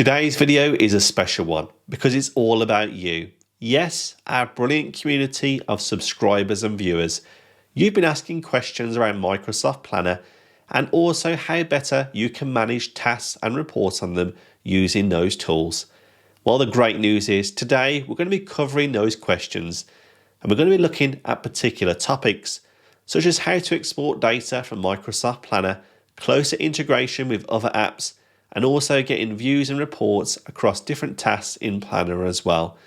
Today's video is a special one because it's all about you. Yes, our brilliant community of subscribers and viewers. You've been asking questions around Microsoft Planner and also how better you can manage tasks and report on them using those tools. Well, the great news is today we're going to be covering those questions and we're going to be looking at particular topics such as how to export data from Microsoft Planner, closer integration with other apps, and also getting views and reports across different tasks in Planner as well.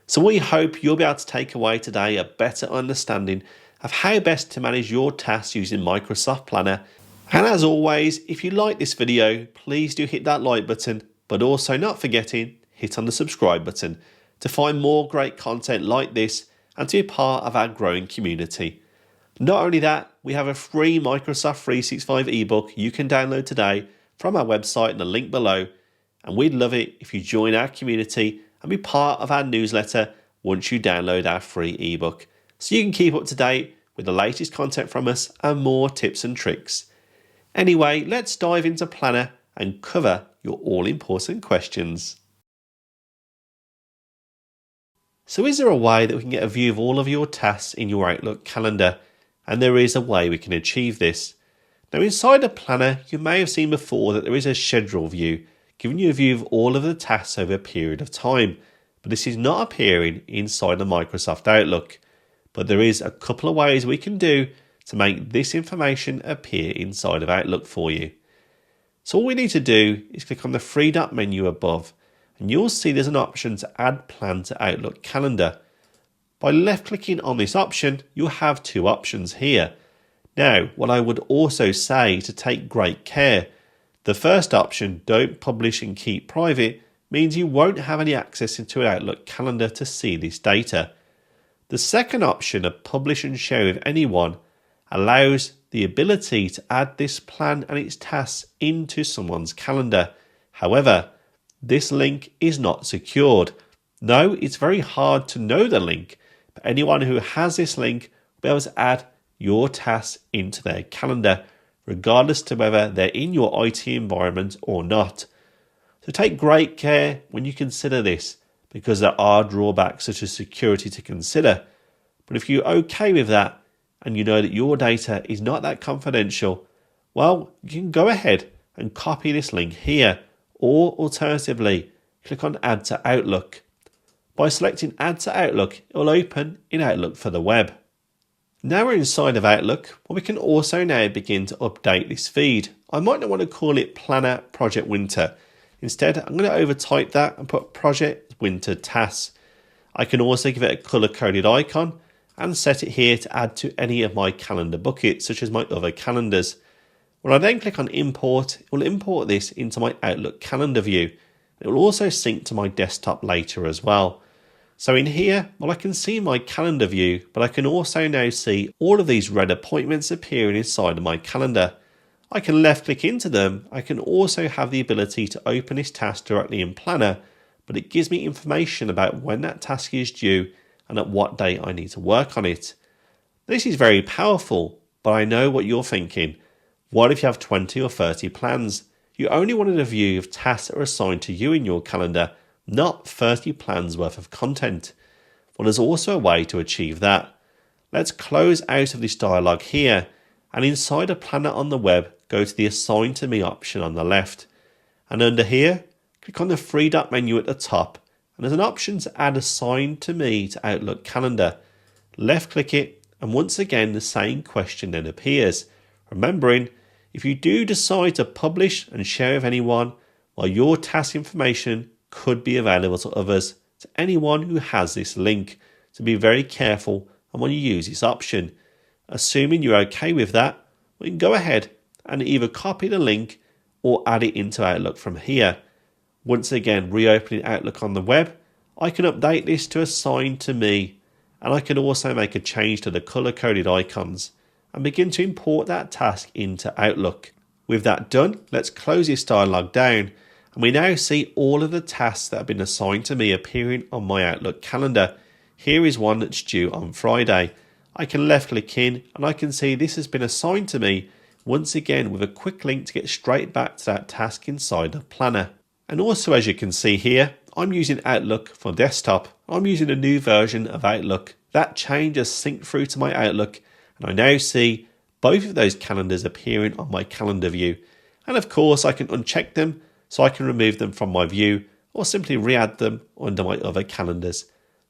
So we hope you'll be able to take away today a better understanding of how best to manage your tasks using Microsoft Planner. And as always, if you like this video, please do hit that like button, but also not forgetting, hit on the subscribe button to find more great content like this and to be part of our growing community. Not only that, we have a free Microsoft 365 ebook you can download today from our website in the link below, and we'd love it if you join our community and be part of our newsletter once you download our free ebook, so you can keep up to date with the latest content from us and more tips and tricks. Anyway, let's dive into Planner and cover your all-important questions. So is there a way that we can get a view of all of your tasks in your Outlook calendar? And there is a way we can achieve this. Now inside a Planner, you may have seen before that there is a schedule view, giving you a view of all of the tasks over a period of time. But this is not appearing inside the Microsoft Outlook. But there is a couple of ways we can do to make this information appear inside of Outlook for you. So all we need to do is click on the three dot menu above, and you'll see there's an option to add plan to Outlook calendar. By left clicking on this option, you'll have two options here. Now, what I would also say to take great care. The first option, don't publish and keep private, means you won't have any access into an Outlook calendar to see this data. The second option of publish and share with anyone allows the ability to add this plan and its tasks into someone's calendar. However, this link is not secured. No, it's very hard to know the link, but anyone who has this link will be able to add your tasks into their calendar, regardless to whether they're in your IT environment or not. So take great care when you consider this, because there are drawbacks such as security to consider. But if you're okay with that, and you know that your data is not that confidential, well, you can go ahead and copy this link here, or alternatively, click on Add to Outlook. By selecting Add to Outlook, it will open in Outlook for the web. Now we're inside of Outlook, we can also now begin to update this feed. I might not want to call it Planner Project Winter. Instead, I'm going to overtype that and put Project Winter Tasks. I can also give it a color-coded icon and set it here to add to any of my calendar buckets, such as my other calendars. When I then click on Import, it will import this into my Outlook calendar view. It will also sync to my desktop later as well. So in here, well, I can see my calendar view, but I can also now see all of these red appointments appearing inside of my calendar. I can left click into them. I can also have the ability to open this task directly in Planner, but it gives me information about when that task is due and at what date I need to work on it. This is very powerful, but I know what you're thinking. What if you have 20 or 30 plans? You only wanted a view of tasks that are assigned to you in your calendar, not 30 plans worth of content. Well, there's also a way to achieve that. Let's close out of this dialog here, and inside a Planner on the web, go to the Assign to Me option on the left. And under here, click on the three dot menu at the top, and there's an option to add Assign to Me to Outlook Calendar. Left click it, and once again the same question then appears. Remembering, if you do decide to publish and share with anyone, well, your task information could be available to others, to anyone who has this link. So be very careful when you use this option. Assuming you're okay with that, we can go ahead and either copy the link or add it into Outlook from here. Once again, reopening Outlook on the web, I can update this to Assign to Me, and I can also make a change to the color-coded icons and begin to import that task into Outlook. With that done, let's close this dialog down. And we now see all of the tasks that have been assigned to me appearing on my Outlook calendar. Here is one that's due on Friday. I can left click in and I can see this has been assigned to me, once again with a quick link to get straight back to that task inside of Planner. And also, as you can see here, I'm using Outlook for desktop. I'm using a new version of Outlook. That change has synced through to my Outlook, and I now see both of those calendars appearing on my calendar view. And of course, I can uncheck them so I can remove them from my view or simply re-add them under my other calendars.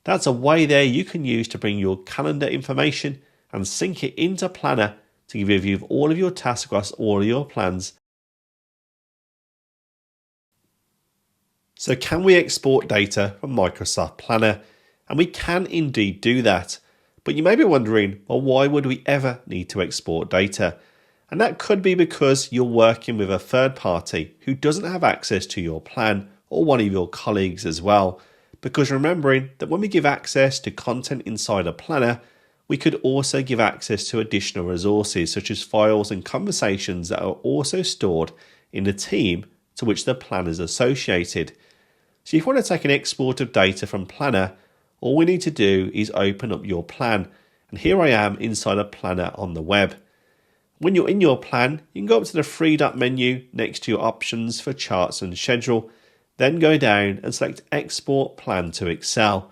That's a way there you can use to bring your calendar information and sync it into Planner to give you a view of all of your tasks across all of your plans. So can we export data from Microsoft Planner? And we can indeed do that. But you may be wondering, well, why would we ever need to export data? And that could be because you're working with a third party who doesn't have access to your plan, or one of your colleagues as well. Because remembering that when we give access to content inside a planner, we could also give access to additional resources such as files and conversations that are also stored in the team to which the plan is associated. So if you want to take an export of data from Planner, all we need to do is open up your plan. And here I am inside a planner on the web. When you're in your plan, you can go up to the three-dot menu next to your options for charts and schedule, then go down and select Export Plan to Excel.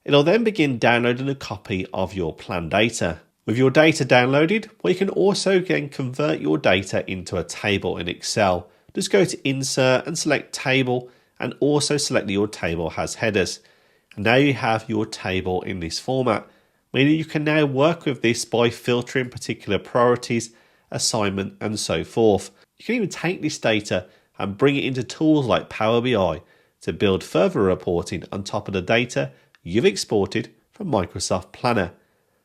It'll then begin downloading a copy of your plan data. With your data downloaded, well, you can also then convert your data into a table in Excel. Just go to Insert and select Table, and also select that your table has headers. And now you have your table in this format, meaning you can now work with this by filtering particular priorities, assignment, and so forth. You can even take this data and bring it into tools like Power BI to build further reporting on top of the data you've exported from Microsoft Planner.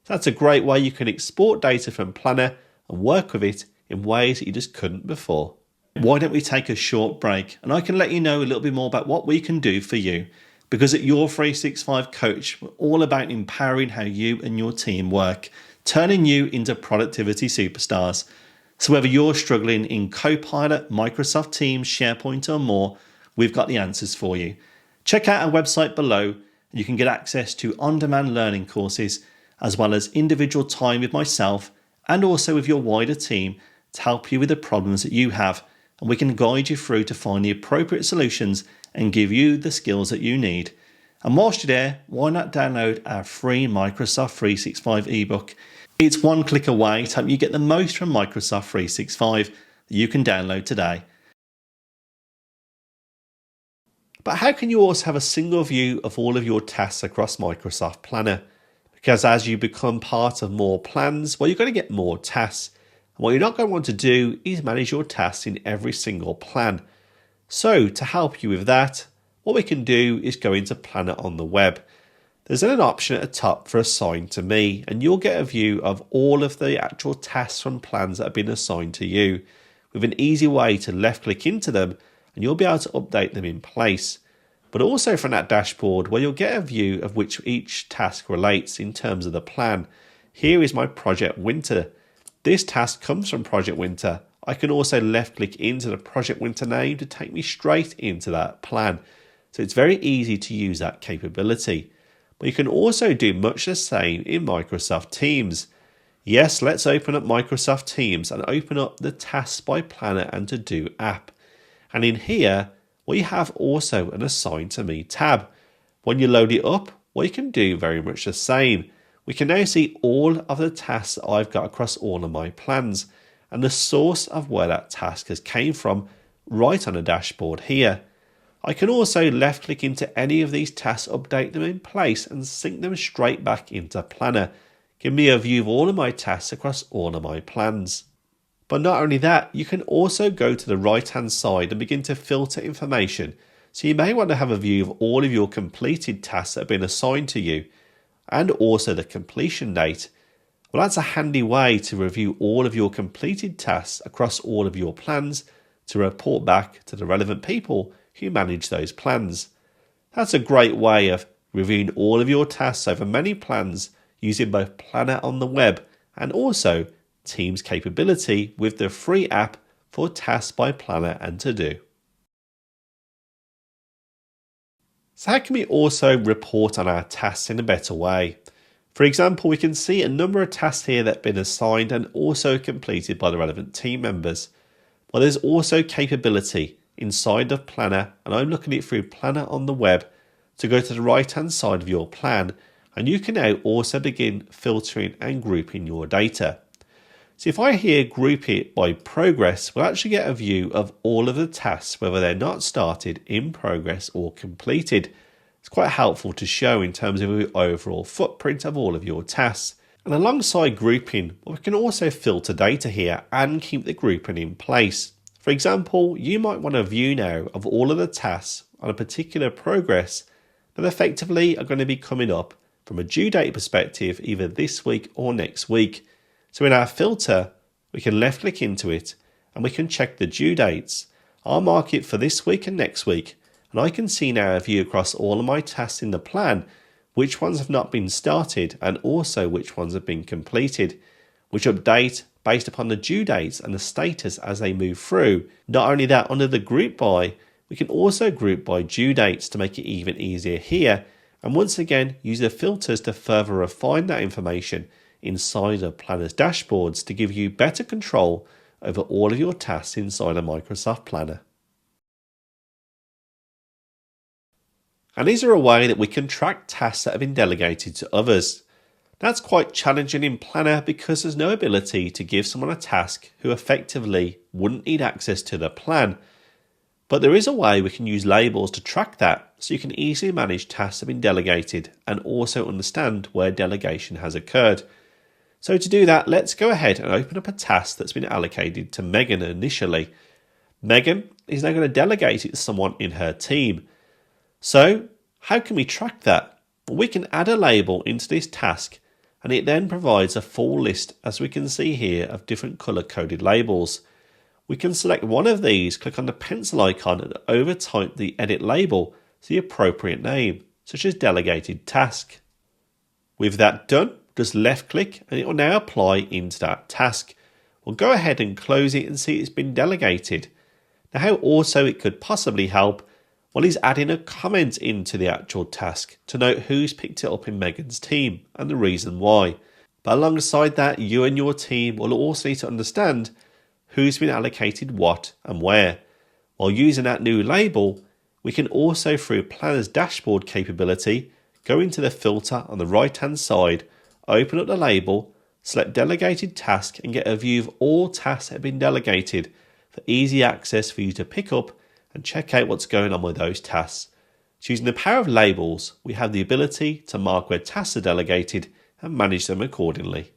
That's a great way you can export data from Planner and work with it in ways that you just couldn't before. Why don't we take a short break and I can let you know a little bit more about what we can do for you, because at Your 365 Coach, we're all about empowering how you and your team work, turning you into productivity superstars. So whether you're struggling in Copilot, Microsoft Teams, SharePoint or more, we've got the answers for you. Check out our website below and you can get access to on-demand learning courses as well as individual time with myself and also with your wider team to help you with the problems that you have, and we can guide you through to find the appropriate solutions and give you the skills that you need. And whilst you're there, why not download our free Microsoft 365 ebook? It's one click away to help you get the most from Microsoft 365 that you can download today. But how can you also have a single view of all of your tasks across Microsoft Planner? Because as you become part of more plans, well, you're going to get more tasks. And what you're not going to want to do is manage your tasks in every single plan. So to help you with that, what we can do is go into Planner on the web. There's then an option at the top for Assign to Me, and you'll get a view of all of the actual tasks from plans that have been assigned to you, with an easy way to left click into them and you'll be able to update them in place. But also from that dashboard where you'll get a view of which each task relates in terms of the plan. Here is my Project Winter. This task comes from Project Winter. I can also left click into the Project Winter name to take me straight into that plan. So it's very easy to use that capability. But you can also do much the same in Microsoft Teams. Yes, let's open up Microsoft Teams and open up the Tasks by Planner and To Do app. And in here, we have also an Assign to Me tab. When you load it up, well, you can do very much the same. We can now see all of the tasks that I've got across all of my plans and the source of where that task has came from right on the dashboard here. I can also left click into any of these tasks, update them in place and sync them straight back into Planner. Give me a view of all of my tasks across all of my plans. But not only that, you can also go to the right hand side and begin to filter information. So you may want to have a view of all of your completed tasks that have been assigned to you and also the completion date. Well, that's a handy way to review all of your completed tasks across all of your plans to report back to the relevant people who manage those plans. That's a great way of reviewing all of your tasks over many plans using both Planner on the web and also Teams capability with the free app for Tasks by Planner and To Do. So how can we also report on our tasks in a better way? For example, we can see a number of tasks here that have been assigned and also completed by the relevant team members. Well, there's also capability inside of Planner, and I'm looking at it through Planner on the web, to go to the right hand side of your plan, and you can now also begin filtering and grouping your data. So if I here group it by progress, we'll actually get a view of all of the tasks, whether they're not started, in progress or completed. It's quite helpful to show in terms of the overall footprint of all of your tasks. And alongside grouping, we can also filter data here and keep the grouping in place. For example, you might want a view now of all of the tasks on a particular progress that effectively are going to be coming up from a due date perspective either this week or next week. So in our filter, we can left click into it and we can check the due dates. I'll mark it for this week and next week, and I can see now a view across all of my tasks in the plan, which ones have not been started and also which ones have been completed, which update based upon the due dates and the status as they move through. Not only that, under the group by, we can also group by due dates to make it even easier here, and once again use the filters to further refine that information inside of Planner's dashboards to give you better control over all of your tasks inside a Microsoft Planner. And these are a way that we can track tasks that have been delegated to others. That's quite challenging in Planner because there's no ability to give someone a task who effectively wouldn't need access to the plan. But there is a way we can use labels to track that, so you can easily manage tasks that have been delegated and also understand where delegation has occurred. So to do that, let's go ahead and open up a task that's been allocated to Megan initially. Megan is now going to delegate it to someone in her team. So how can we track that? Well, we can add a label into this task, and it then provides a full list, as we can see here, of different color-coded labels. We can select one of these, click on the pencil icon, and overtype the edit label to the appropriate name, such as delegated task. With that done, just left click and it will now apply into that task. We'll go ahead and close it and see it's been delegated. Now how also it could possibly help, well, is adding a comment into the actual task to note who's picked it up in Megan's team and the reason why. But alongside that, you and your team will also need to understand who's been allocated what and where. While using that new label, we can also, through Planner's dashboard capability, go into the filter on the right hand side, open up the label, select delegated task and get a view of all tasks that have been delegated for easy access for you to pick up and check out what's going on with those tasks. So using the power of labels, we have the ability to mark where tasks are delegated and manage them accordingly.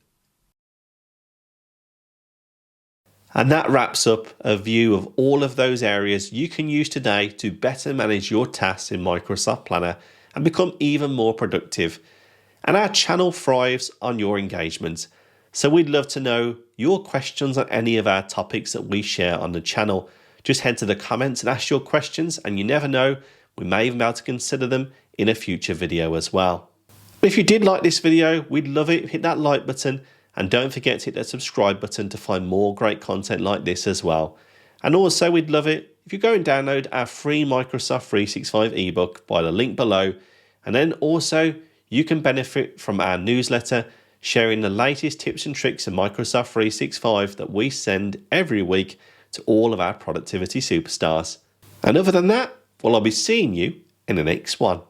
And that wraps up a view of all of those areas you can use today to better manage your tasks in Microsoft Planner and become even more productive. And our channel thrives on your engagement. So we'd love to know your questions on any of our topics that we share on the channel. Just head to the comments and ask your questions, and you never know, we may even be able to consider them in a future video as well. If you did like this video, we'd love it. Hit that like button and don't forget to hit that subscribe button to find more great content like this as well. And also we'd love it if you go and download our free Microsoft 365 ebook by the link below. And then also you can benefit from our newsletter sharing the latest tips and tricks in Microsoft 365 that we send every week to all of our productivity superstars. And other than that, well, I'll be seeing you in the next one.